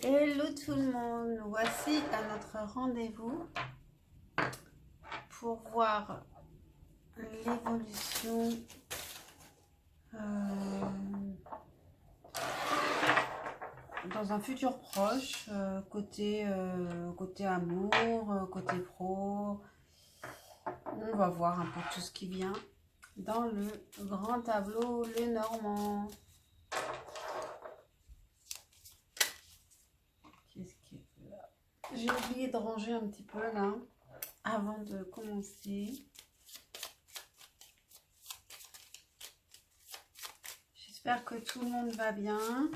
Hello tout le monde, voici à notre rendez-vous pour voir l'évolution dans un futur proche, côté amour, côté pro. On va voir un peu tout ce qui vient dans le grand tableau Lenormand. Qu'est-ce qui est là? J'ai oublié de ranger un petit peu là avant de commencer. J'espère que tout le monde va bien.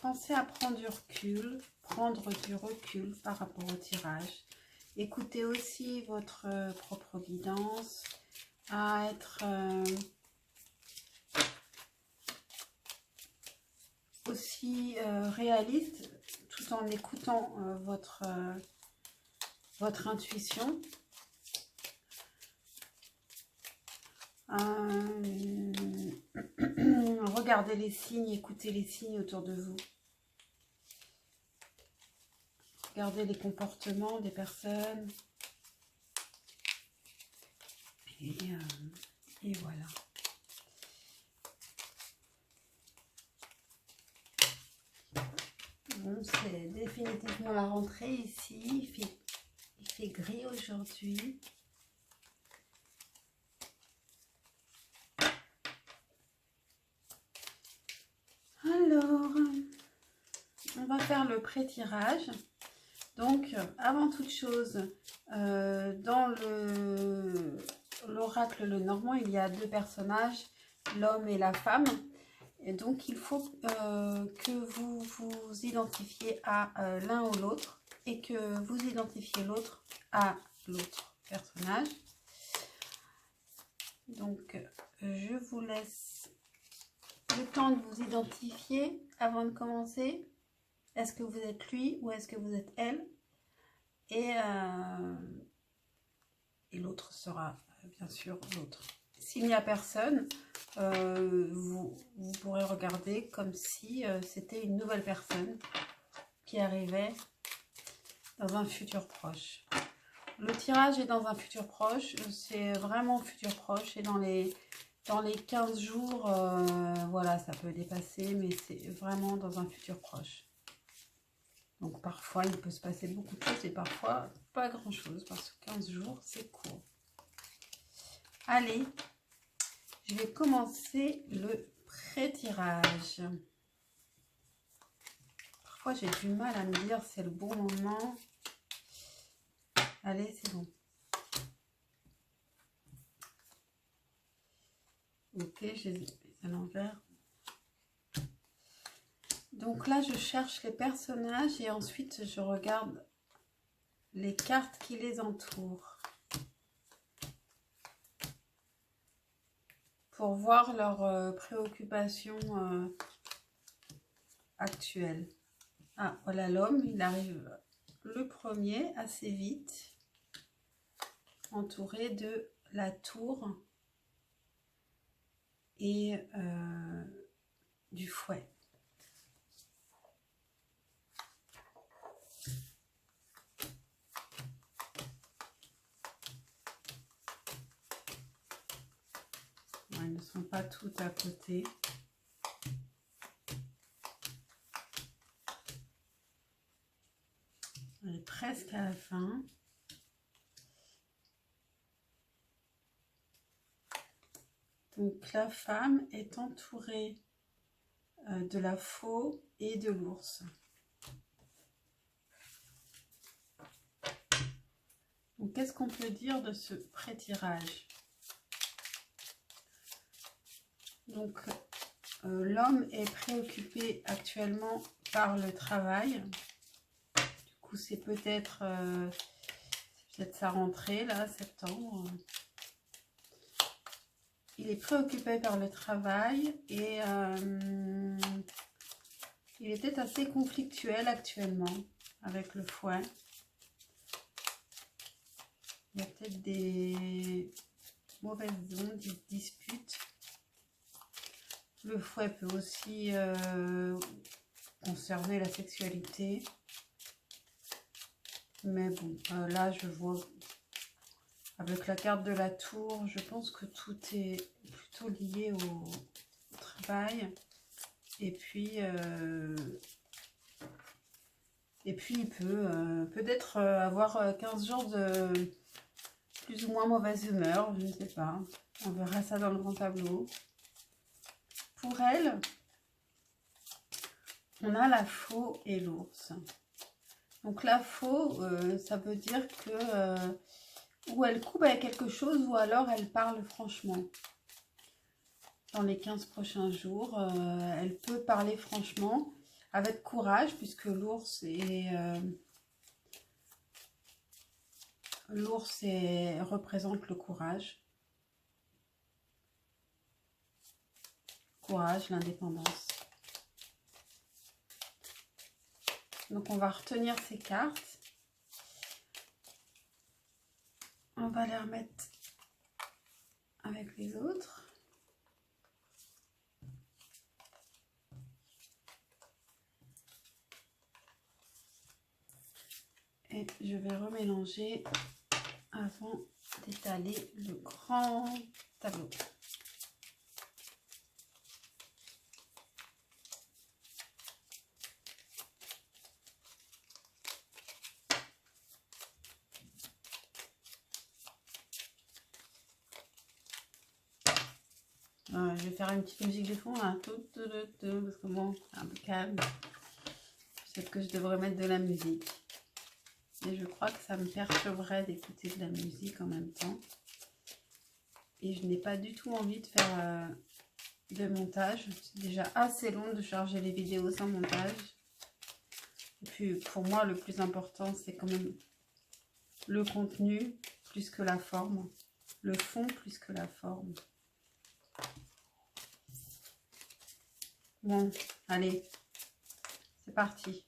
Pensez à prendre du recul par rapport au tirage. Écoutez aussi votre propre guidance, à être aussi réaliste tout en écoutant votre intuition. Regardez les signes, écoutez les signes autour de vous. Regardez les comportements des personnes. Et voilà. Bon, c'est définitivement la rentrée ici. Il fait gris aujourd'hui. Alors, on va faire le pré-tirage. Donc, avant toute chose, dans l'oracle Lenormand, il y a deux personnages, l'homme et la femme. Et donc, il faut que vous vous identifiez à l'un ou l'autre et que vous identifiez l'autre à l'autre personnage. Donc, je vous laisse le temps de vous identifier avant de commencer. Est-ce que vous êtes lui ou est-ce que vous êtes elle? Et l'autre sera bien sûr l'autre. S'il n'y a personne, vous pourrez regarder comme si c'était une nouvelle personne qui arrivait dans un futur proche. Le tirage est dans un futur proche, c'est vraiment futur proche et dans les 15 jours, voilà, ça peut dépasser, mais c'est vraiment dans un futur proche. Donc parfois, il peut se passer beaucoup de choses et parfois pas grand-chose parce que 15 jours, c'est court. Allez, je vais commencer le pré-tirage. Parfois, j'ai du mal à me dire c'est le bon moment. Allez, c'est bon. Ok, j'ai mis à l'envers. Donc là, je cherche les personnages et ensuite, je regarde les cartes qui les entourent pour voir leurs préoccupations actuelles. Ah, voilà l'homme, il arrive le premier assez vite, entouré de la tour et du fouet. Ils ne sont pas tous à côté. On est presque à la fin. Donc la femme est entourée de la faux et de l'ours. Donc qu'est-ce qu'on peut dire de ce pré-tirage? Donc l'homme est préoccupé actuellement par le travail. Du coup, c'est peut-être sa rentrée, là, septembre. Il est préoccupé par le travail et il est peut-être assez conflictuel actuellement avec le fouet. Il y a peut-être des mauvaises ondes, des disputes. Le fouet peut aussi concerner la sexualité. Mais bon, là je vois, avec la carte de la tour, je pense que tout est plutôt lié au travail. Et puis il peut peut-être avoir 15 jours de plus ou moins mauvaise humeur, je ne sais pas. On verra ça dans le grand tableau. Pour elle, on a la faux et l'ours. Donc la faux, ça veut dire que ou elle coupe avec quelque chose ou alors elle parle franchement. Dans les 15 prochains jours, elle peut parler franchement, avec courage, puisque l'ours représente le courage. Courage, l'indépendance. Donc on va retenir ces cartes. On va les remettre avec les autres. Et je vais remélanger avant d'étaler le grand tableau. Je vais faire une petite musique de fond là, parce que bon, c'est un peu calme. Peut-être que je devrais mettre de la musique. Et je crois que ça me perturberait d'écouter de la musique en même temps. Et je n'ai pas du tout envie de faire de montage. C'est déjà assez long de charger les vidéos sans montage. Et puis pour moi, le plus important, c'est quand même le contenu plus que la forme. Le fond plus que la forme. Bon, allez, c'est parti.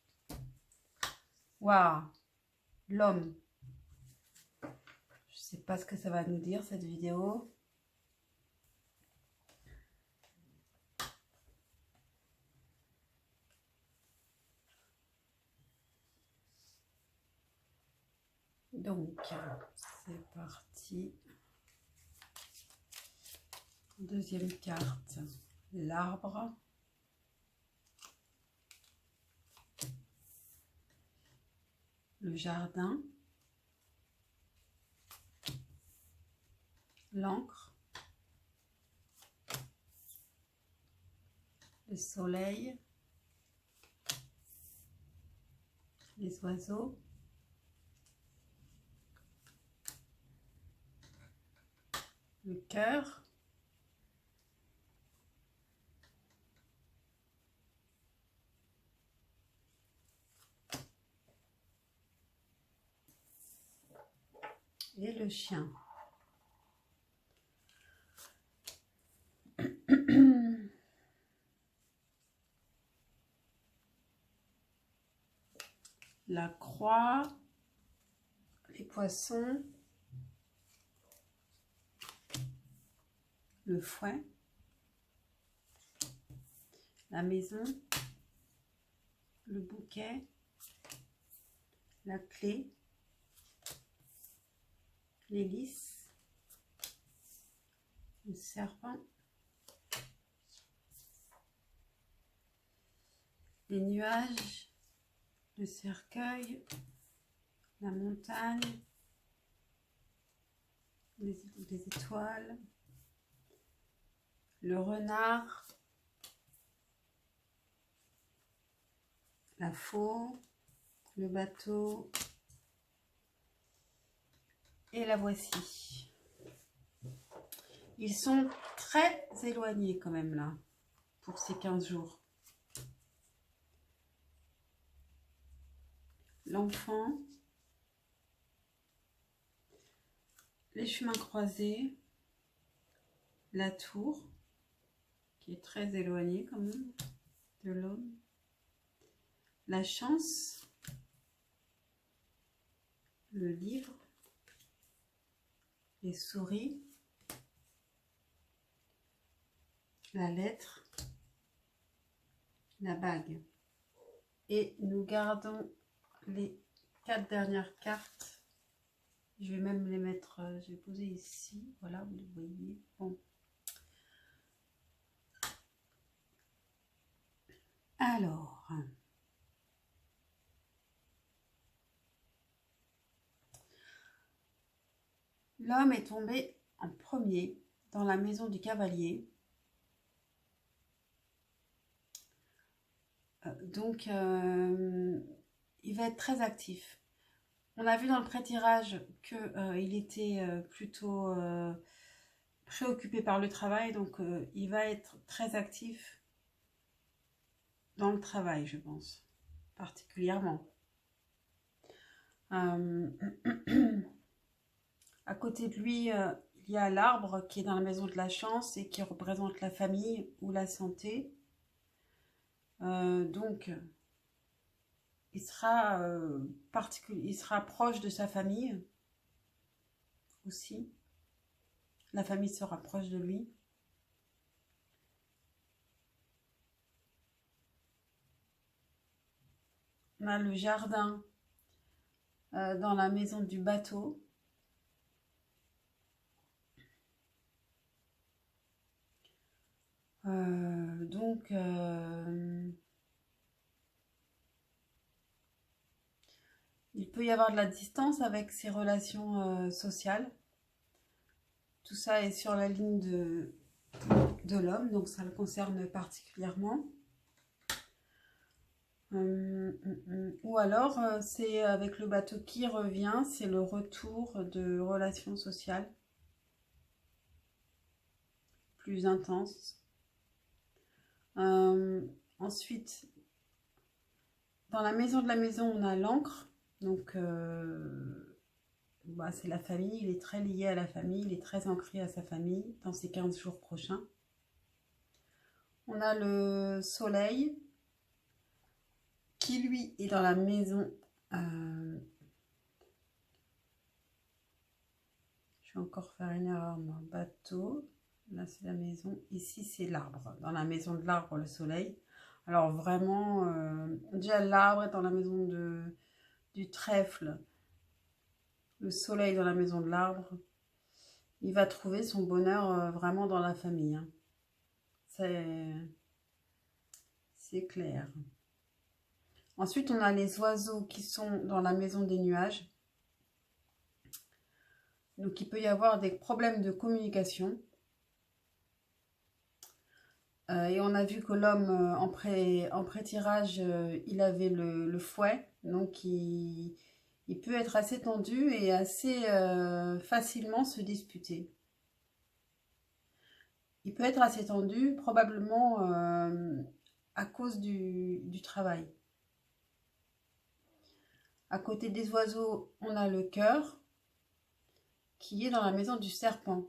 Waouh, l'homme. Je sais pas ce que ça va nous dire cette vidéo. Donc, c'est parti. Deuxième carte, l'arbre. Le jardin. L'encre. Le soleil. Les oiseaux. Le cœur. Et le chien. La croix. Les poissons. Le fouet. La maison. Le bouquet. La clé. L'hélice. Le serpent. Les nuages. Le cercueil. La montagne. Les étoiles. Le renard. La faux. Le bateau. Et la voici. Ils sont très éloignés quand même là, pour ces 15 jours. L'enfant. Les chemins croisés. La tour, qui est très éloignée quand même de l'homme. La chance. Le livre. Les souris. La lettre. La bague. Et nous gardons les 4 dernières cartes. Je vais même les mettre, je vais poser ici. Voilà, vous les voyez. Bon. Alors, l'homme est tombé en premier dans la maison du cavalier. Donc, il va être très actif. On a vu dans le pré-tirage qu'il était plutôt préoccupé par le travail. Donc, il va être très actif dans le travail, je pense, particulièrement. À côté de lui, il y a l'arbre qui est dans la maison de la chance et qui représente la famille ou la santé. Donc, il sera proche de sa famille aussi. La famille sera proche de lui. On a le jardin dans la maison du bateau. Donc, il peut y avoir de la distance avec ses relations sociales. Tout ça est sur la ligne de l'homme, donc ça le concerne particulièrement. Ou alors, c'est avec le bateau qui revient, c'est le retour de relations sociales plus intenses. Ensuite, dans la maison de la maison, on a l'encre. Donc, c'est la famille. Il est très lié à la famille. Il est très ancré à sa famille dans ces 15 jours prochains. On a le soleil qui, lui, est dans la maison. Je vais encore faire une erreur. Mon bateau. Là, c'est la maison. Ici, c'est l'arbre. Dans la maison de l'arbre, le soleil. Alors, vraiment, déjà, l'arbre est dans la maison du trèfle. Le soleil dans la maison de l'arbre. Il va trouver son bonheur vraiment dans la famille. Hein. C'est clair. Ensuite, on a les oiseaux qui sont dans la maison des nuages. Donc, il peut y avoir des problèmes de communication. Et on a vu que l'homme, en pré-tirage, il avait le fouet. Donc, il peut être assez tendu et assez facilement se disputer. Il peut être assez tendu, probablement à cause du travail. À côté des oiseaux, on a le cœur qui est dans la maison du serpent.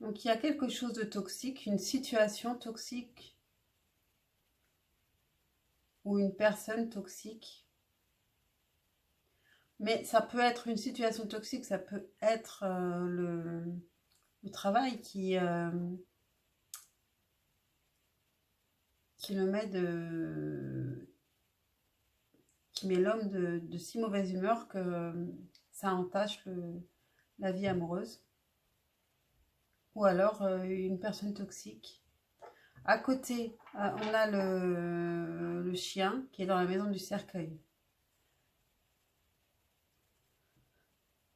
Donc il y a quelque chose de toxique, une situation toxique ou une personne toxique. Mais ça peut être une situation toxique, ça peut être le travail qui le met qui met l'homme de si mauvaise humeur que ça entache la vie amoureuse. Ou alors une personne toxique. À côté, on a le chien qui est dans la maison du cercueil.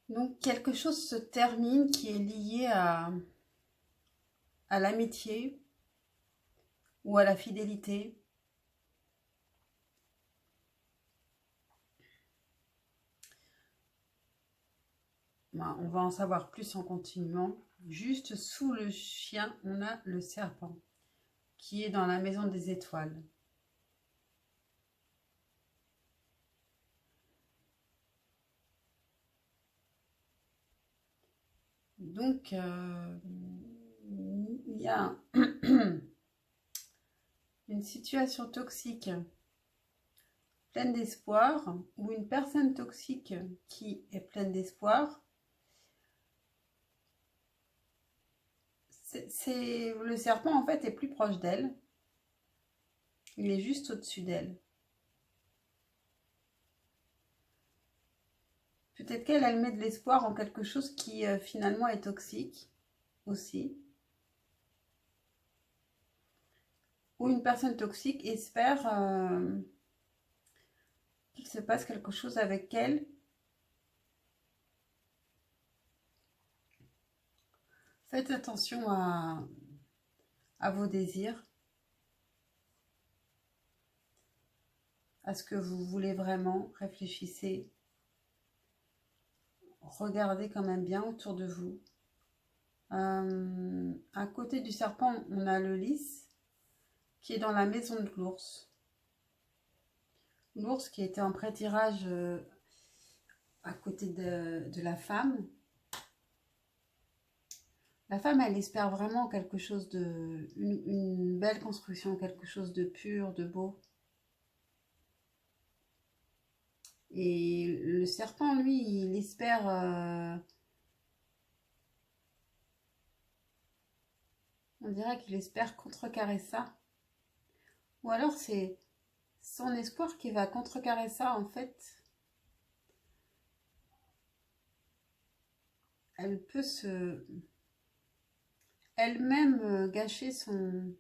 Donc quelque chose se termine qui est lié à l'amitié ou à la fidélité. On va en savoir plus en continuant. Juste sous le chien, on a le serpent qui est dans la maison des étoiles. Donc, il y a une situation toxique pleine d'espoir ou une personne toxique qui est pleine d'espoir. Le serpent en fait est plus proche d'elle. Il est juste au-dessus d'elle. Peut-être qu'elle, elle met de l'espoir en quelque chose qui finalement est toxique aussi. Ou une personne toxique espère qu'il se passe quelque chose avec elle. Faites attention à vos désirs, à ce que vous voulez vraiment. Réfléchissez. Regardez quand même bien autour de vous. À côté du serpent, on a le lys qui est dans la maison de l'ours. L'ours qui était en pré-tirage à côté de la femme. La femme, elle espère vraiment quelque chose de... une belle construction, quelque chose de pur, de beau. Et le serpent, lui, il espère... on dirait qu'il espère contrecarrer ça. Ou alors c'est son espoir qui va contrecarrer ça, en fait. Elle peut se... elle-même gâcher son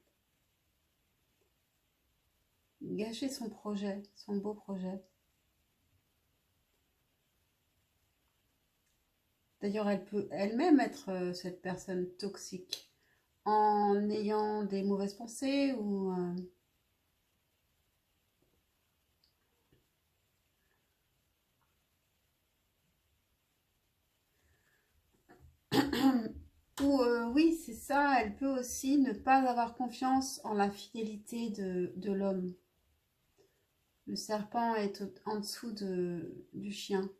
projet, son beau projet. D'ailleurs, elle peut elle-même être cette personne toxique en ayant des mauvaises pensées ou ou oui, c'est ça, elle peut aussi ne pas avoir confiance en la fidélité de l'homme. Le serpent est en dessous du chien.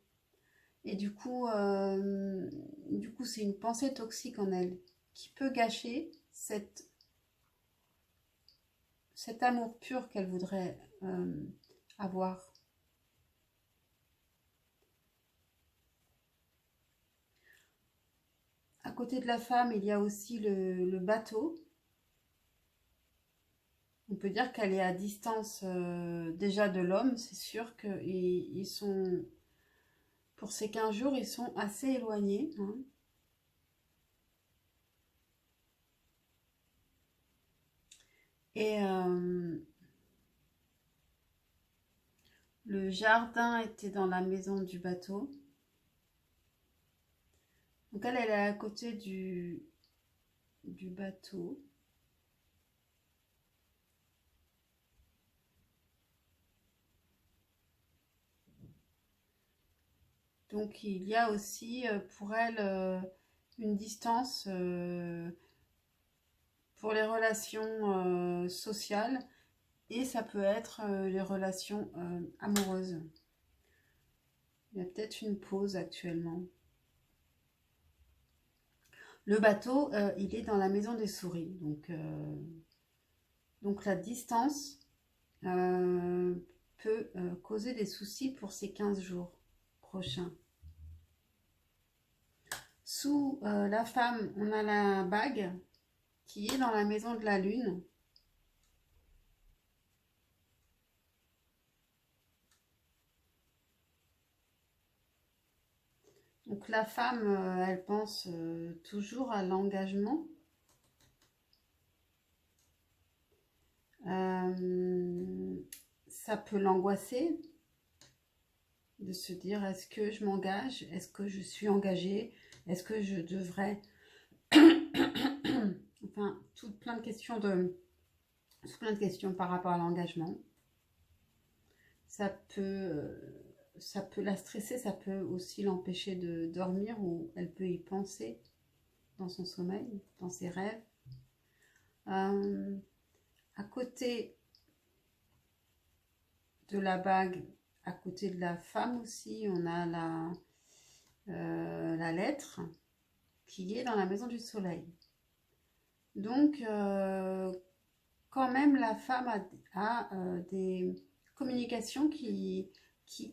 Et du coup, c'est une pensée toxique en elle qui peut gâcher cet amour pur qu'elle voudrait avoir. À côté de la femme, il y a aussi le bateau. On peut dire qu'elle est à distance déjà de l'homme. C'est sûr qu'ils sont, pour ces 15 jours, ils sont assez éloignés. Hein. Et le jardin était dans la maison du bateau. Donc elle est à côté du bateau. Donc il y a aussi pour elle une distance pour les relations sociales et ça peut être les relations amoureuses. Il y a peut-être une pause actuellement. Le bateau, il est dans la maison des souris. Donc la distance peut causer des soucis pour ces 15 jours prochains. Sous la femme, on a la bague qui est dans la maison de la lune. Donc la femme, elle pense toujours à l'engagement. Ça peut l'angoisser de se dire est-ce que je m'engage? Est-ce que je suis engagée? Est-ce que je devrais... enfin, plein de questions par rapport à l'engagement. Ça peut la stresser, ça peut aussi l'empêcher de dormir ou elle peut y penser dans son sommeil, dans ses rêves. À côté de la bague, à côté de la femme aussi, on a la lettre qui est dans la maison du soleil. Donc, quand même, la femme a des communications qui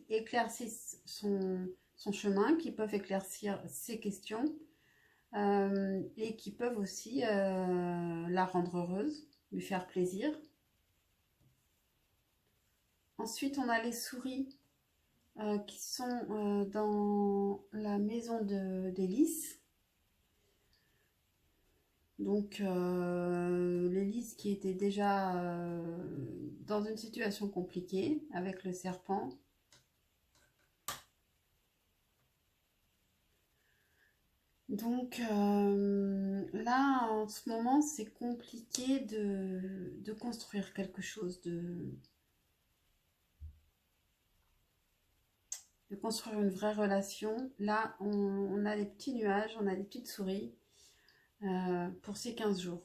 éclaircissent son chemin, qui peuvent éclaircir ses questions et qui peuvent aussi la rendre heureuse, lui faire plaisir. Ensuite, on a les souris qui sont dans la maison d'Hélice. Donc, l'Hélice qui était déjà dans une situation compliquée avec le serpent. Donc, là, en ce moment, c'est compliqué de construire quelque chose, de construire une vraie relation. Là, on a des petits nuages, on a des petites souris pour ces 15 jours.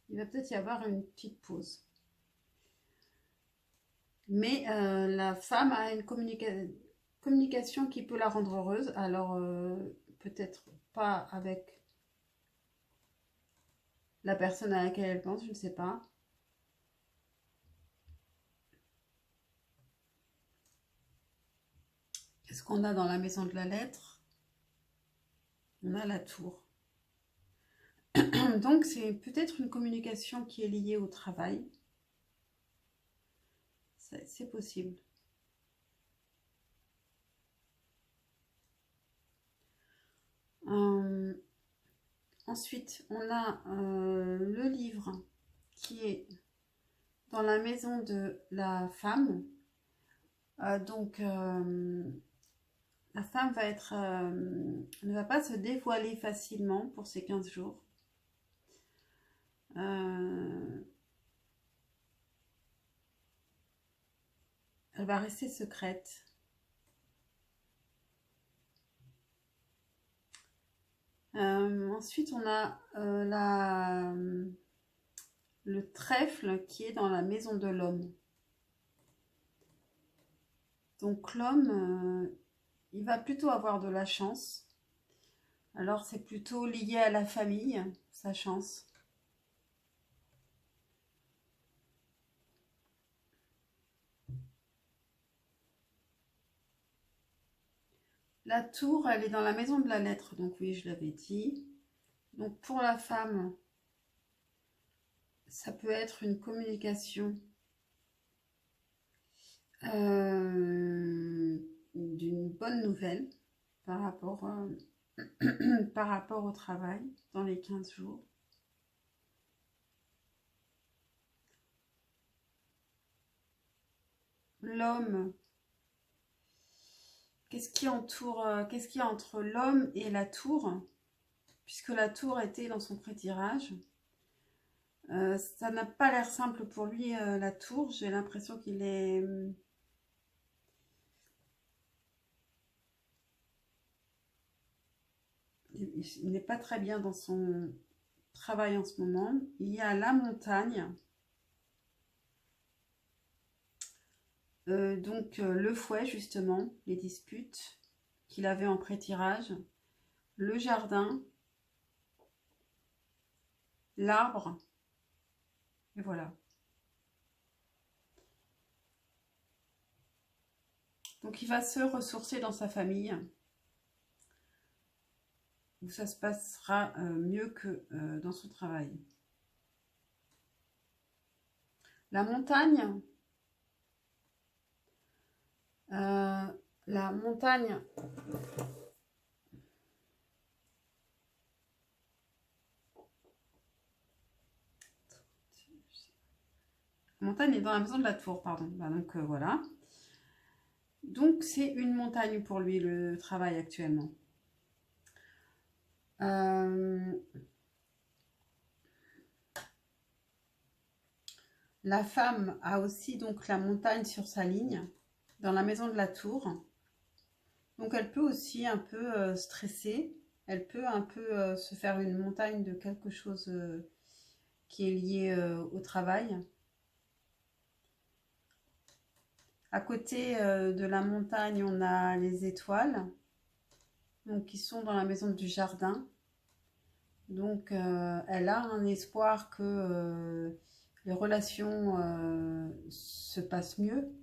Il va peut-être y avoir une petite pause. Mais la femme a une communication qui peut la rendre heureuse. Alors, peut-être pas avec la personne à laquelle elle pense, je ne sais pas. Qu'est-ce qu'on a dans la maison de la lettre? On a la tour. Donc, c'est peut-être une communication qui est liée au travail. C'est possible. Ensuite, on a le livre qui est dans la maison de la femme. Donc, la femme va être, ne va pas se dévoiler facilement pour ces 15 jours. Elle va rester secrète. Ensuite, on a le trèfle qui est dans la maison de l'homme. Donc l'homme, il va plutôt avoir de la chance. Alors c'est plutôt lié à la famille, sa chance. La tour, elle est dans la maison de la lettre, donc oui, je l'avais dit. Donc pour la femme, ça peut être une communication d'une bonne nouvelle par rapport, par rapport au travail dans les 15 jours. L'homme, qu'est-ce qui entoure, qu'est-ce qu'il y a entre l'homme et la tour? Puisque la tour était dans son pré-tirage. Ça n'a pas l'air simple pour lui, la tour. J'ai l'impression qu'il est... il n'est pas très bien dans son travail en ce moment. Il y a la montagne. Donc le fouet, justement, les disputes qu'il avait en pré-tirage. Le jardin. L'arbre. Et voilà. Donc il va se ressourcer dans sa famille, où ça se passera mieux que dans son travail. La montagne, la montagne, est dans la maison de la tour, pardon. Bah, donc voilà. Donc c'est une montagne pour lui, le travail actuellement. La femme a aussi donc la montagne sur sa ligne, dans la maison de la tour. Donc elle peut aussi un peu stresser, elle peut un peu se faire une montagne de quelque chose qui est lié au travail. À côté de la montagne, on a les étoiles, donc qui sont dans la maison du jardin. Donc elle a un espoir que les relations se passent mieux,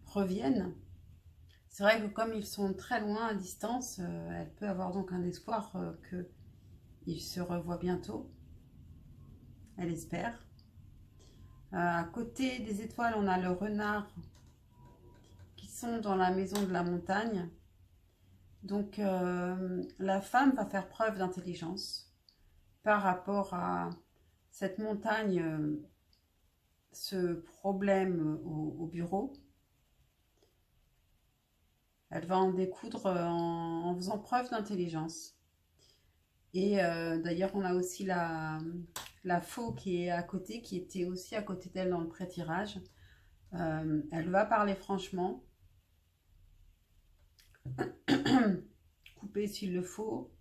reviennent. C'est vrai que comme ils sont très loin à distance, elle peut avoir donc un espoir qu'ils se revoient bientôt. Elle espère. À côté des étoiles, on a le renard qui sont dans la maison de la montagne. Donc, la femme va faire preuve d'intelligence par rapport à cette montagne, ce problème au bureau. Elle va en découdre en faisant preuve d'intelligence. Et d'ailleurs, on a aussi la faux qui est à côté, qui était aussi à côté d'elle dans le pré-tirage. Elle va parler franchement, couper s'il le faut.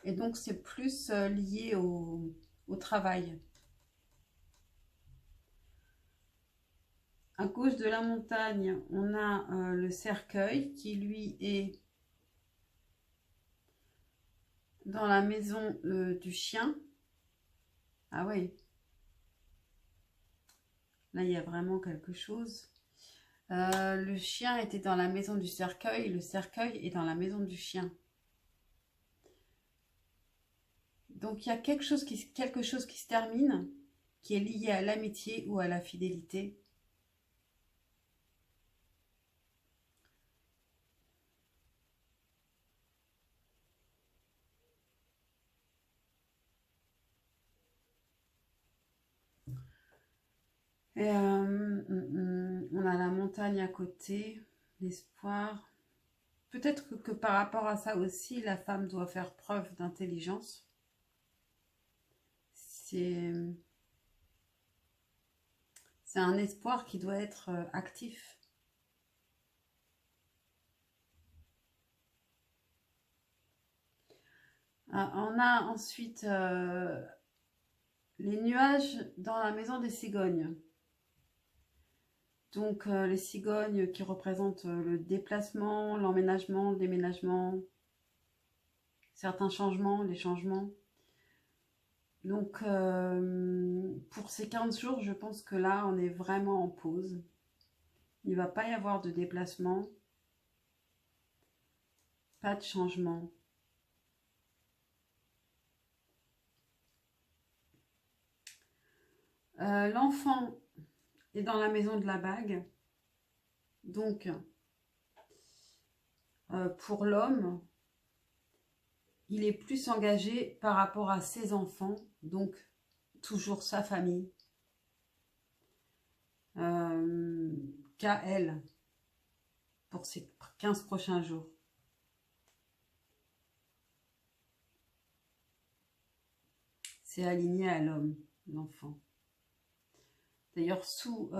Et donc, c'est plus lié au travail. À gauche de la montagne, on a le cercueil qui, lui, est dans la maison du chien. Ah oui. Là, il y a vraiment quelque chose. Le chien était dans la maison du cercueil. Le cercueil est dans la maison du chien. Donc, il y a quelque chose qui se termine, qui est lié à l'amitié ou à la fidélité. Et, on a la montagne à côté, l'espoir. Peut-être que par rapport à ça aussi, la femme doit faire preuve d'intelligence. C'est un espoir qui doit être actif. On a ensuite les nuages dans la maison des cigognes. Donc les cigognes qui représentent le déplacement, l'emménagement, le déménagement, certains changements, les changements. Donc pour ces 15 jours, je pense que là, on est vraiment en pause. Il ne va pas y avoir de déplacement, pas de changement. L'enfant est dans la maison de la bague. Donc, pour l'homme, il est plus engagé par rapport à ses enfants, donc toujours sa famille, qu'à elle, pour ces 15 prochains jours. C'est aligné à l'homme, l'enfant. D'ailleurs, sous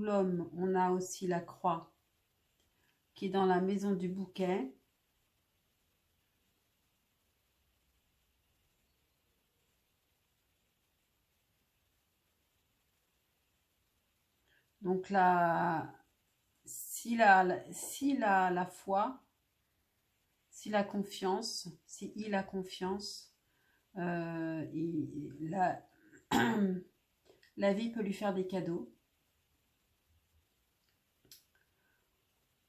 l'homme, on a aussi la croix qui est dans la maison du bouquet. Donc là, si la foi, si la confiance, si il a confiance, la, la vie peut lui faire des cadeaux.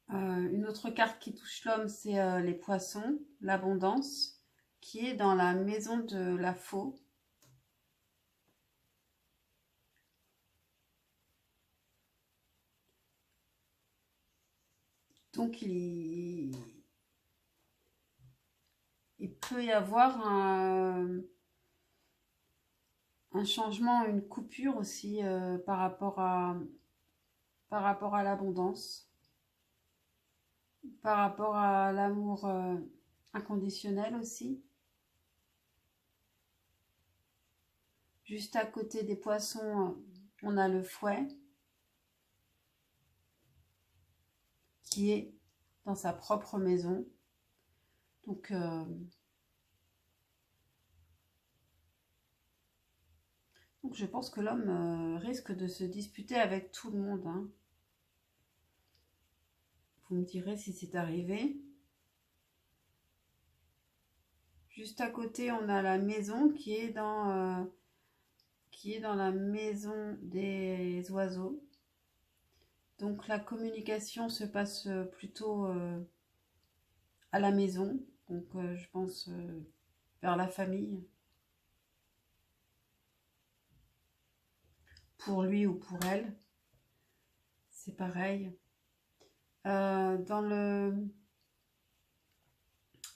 Une autre carte qui touche l'homme, c'est les poissons, l'abondance, qui est dans la maison de la faux. Donc il peut y avoir un changement, une coupure aussi par rapport à l'abondance, par rapport à l'amour inconditionnel aussi. Juste à côté des poissons, on a le fouet qui est dans sa propre maison. Donc, je pense que l'homme risque de se disputer avec tout le monde. Hein. Vous me direz si c'est arrivé. Juste à côté, on a la maison qui est dans la maison des oiseaux. Donc la communication se passe plutôt à la maison. Donc je pense vers la famille. pour lui ou pour elle. C'est pareil.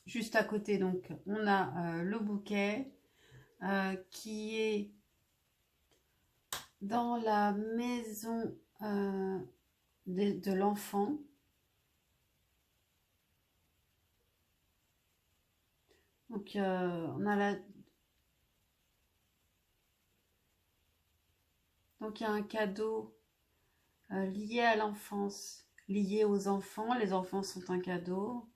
Juste à côté, donc, on a le bouquet qui est dans la maison de l'enfant. Donc, on a donc, il y a un cadeau lié à l'enfance, lié aux enfants. Les enfants sont un cadeau.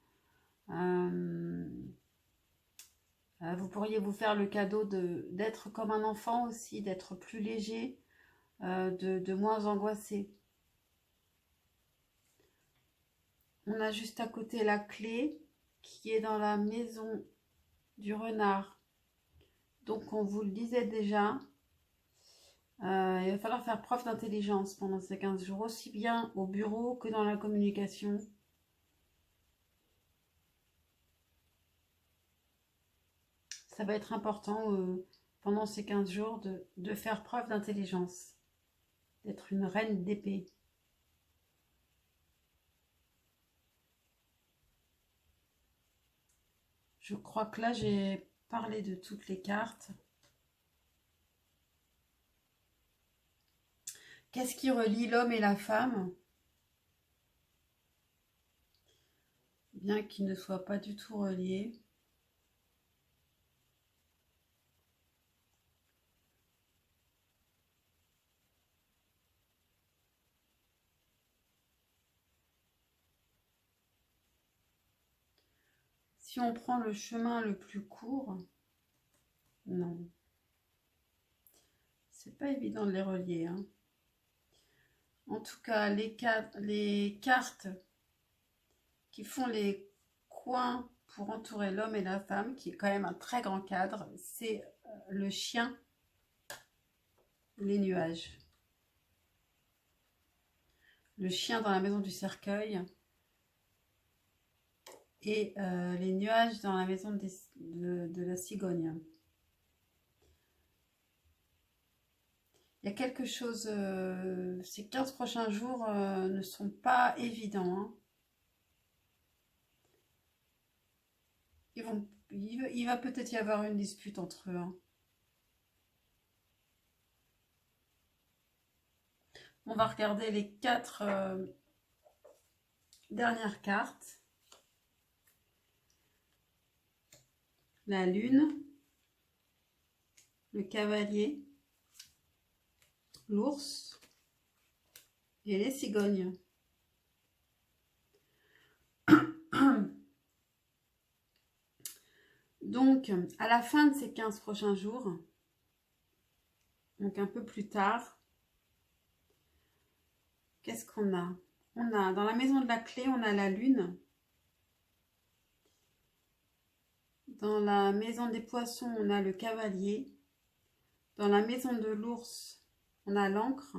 Vous pourriez vous faire le cadeau d'être comme un enfant aussi, d'être plus léger, de moins angoissé. On a juste à côté la clé qui est dans la maison du renard. Donc, on vous le disait déjà, il va falloir faire preuve d'intelligence pendant ces 15 jours, aussi bien au bureau que dans la communication. Ça va être important pendant ces 15 jours de faire preuve d'intelligence, d'être une reine d'épée. Je crois que là, j'ai parlé de toutes les cartes. Qu'est-ce qui relie l'homme et la femme? Bien qu'ils ne soient pas du tout reliés. Si on prend le chemin le plus court, non. C'est pas évident de les relier, hein. En tout cas, les cartes qui font les coins pour entourer l'homme et la femme, qui est quand même un très grand cadre, c'est le chien, les nuages. Le chien dans la maison du cercueil et les nuages dans la maison de la cigogne. Il y a quelque chose, ces 15 prochains jours ne sont pas évidents, hein. Il va peut-être y avoir une dispute entre eux, hein. On va regarder les 4 dernières cartes. La lune, le cavalier, l'ours et les cigognes. Donc, à la fin de ces 15 prochains jours, donc un peu plus tard, qu'est-ce qu'on a? On a, dans la maison de la clé, on a la lune. Dans la maison des poissons, on a le cavalier. Dans la maison de l'ours, on a l'encre.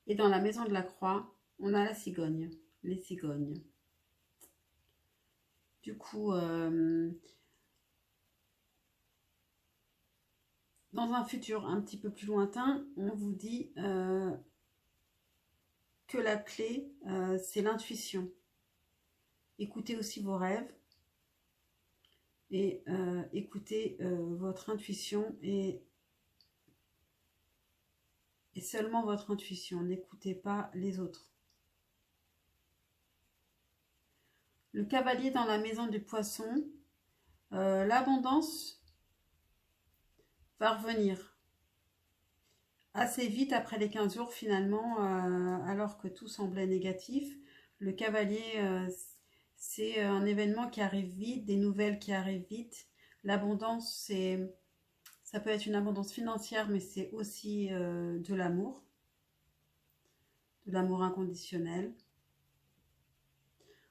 Et dans la maison de la croix, on a la cigogne, les cigognes. Du coup, dans un futur un petit peu plus lointain, on vous dit que la clé, c'est l'intuition. Écoutez aussi vos rêves et écoutez votre intuition et seulement votre intuition. N'écoutez pas les autres. Le cavalier dans la maison du poisson, l'abondance va revenir assez vite après les 15 jours finalement, alors que tout semblait négatif. Le cavalier, c'est un événement qui arrive vite, des nouvelles qui arrivent vite. L'abondance, ça peut être une abondance financière, mais c'est aussi de l'amour inconditionnel.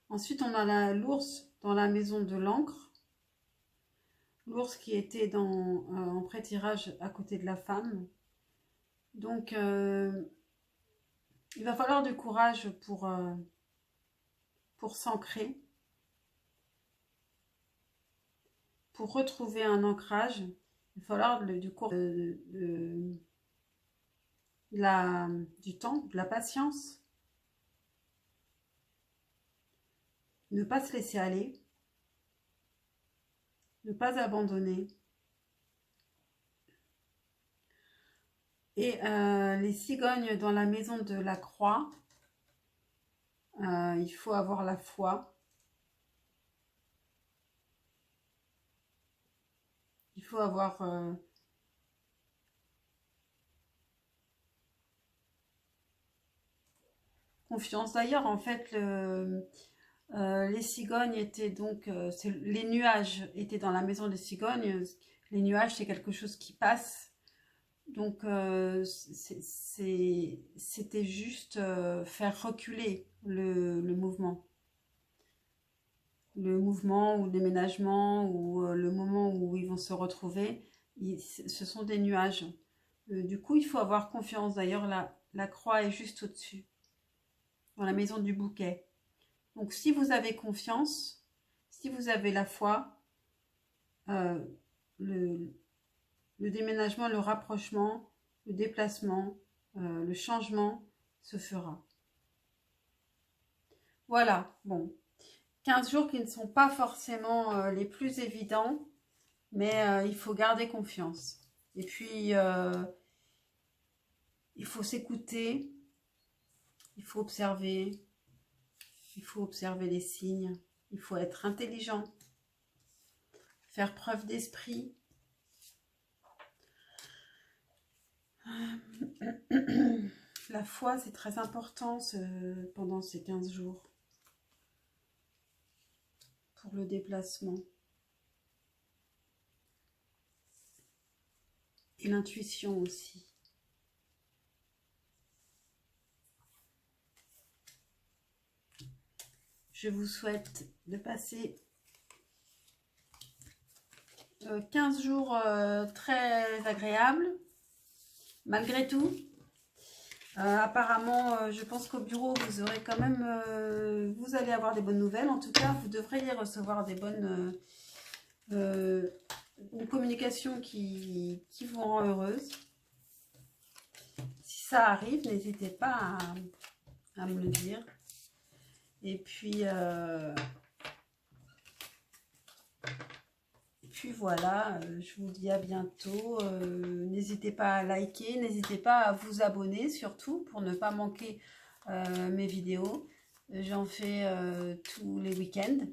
Ensuite, on a l'ours dans la maison de l'encre. L'ours qui était en pré-tirage à côté de la femme. Donc, il va falloir du courage pour s'ancrer, pour retrouver un ancrage. Il va falloir du courage du temps, de la patience. Ne pas se laisser aller. Ne pas abandonner. Et les cigognes dans la maison de la croix, il faut avoir la foi. Il faut avoir confiance. D'ailleurs, en fait, les cigognes étaient donc... les nuages étaient dans la maison des cigognes. Les nuages, c'est quelque chose qui passe. Donc, c'était juste faire reculer le mouvement. Le mouvement ou le déménagement ou le moment où ils vont se retrouver, ce sont des nuages. Du coup, il faut avoir confiance. D'ailleurs, la croix est juste au-dessus, dans la maison du bouquet. Donc, si vous avez confiance, si vous avez la foi, euh, le, le déménagement, le rapprochement, le déplacement, le changement se fera. Voilà, bon. 15 jours qui ne sont pas forcément les plus évidents, mais il faut garder confiance. Et puis, il faut s'écouter, il faut observer les signes, il faut être intelligent, faire preuve d'esprit. La foi, c'est très important pendant ces 15 jours pour le déplacement. Et l'intuition aussi. Je vous souhaite de passer 15 jours très agréables, malgré tout. Apparemment, je pense qu'au bureau, vous aurez quand même, vous allez avoir des bonnes nouvelles. En tout cas, vous devriez recevoir des bonnes une communication qui vous rend heureuse. Si ça arrive, n'hésitez pas à me le dire. Et puis voilà, je vous dis à bientôt. N'hésitez pas à liker, n'hésitez pas à vous abonner surtout pour ne pas manquer mes vidéos. J'en fais tous les week-ends.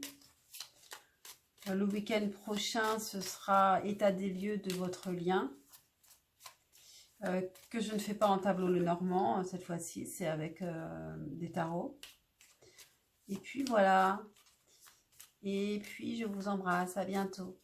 Le week-end prochain, ce sera état des lieux de votre lien. Que je ne fais pas en tableau Lenormand, cette fois-ci, c'est avec des tarots. Et puis voilà. Et puis je vous embrasse, à bientôt.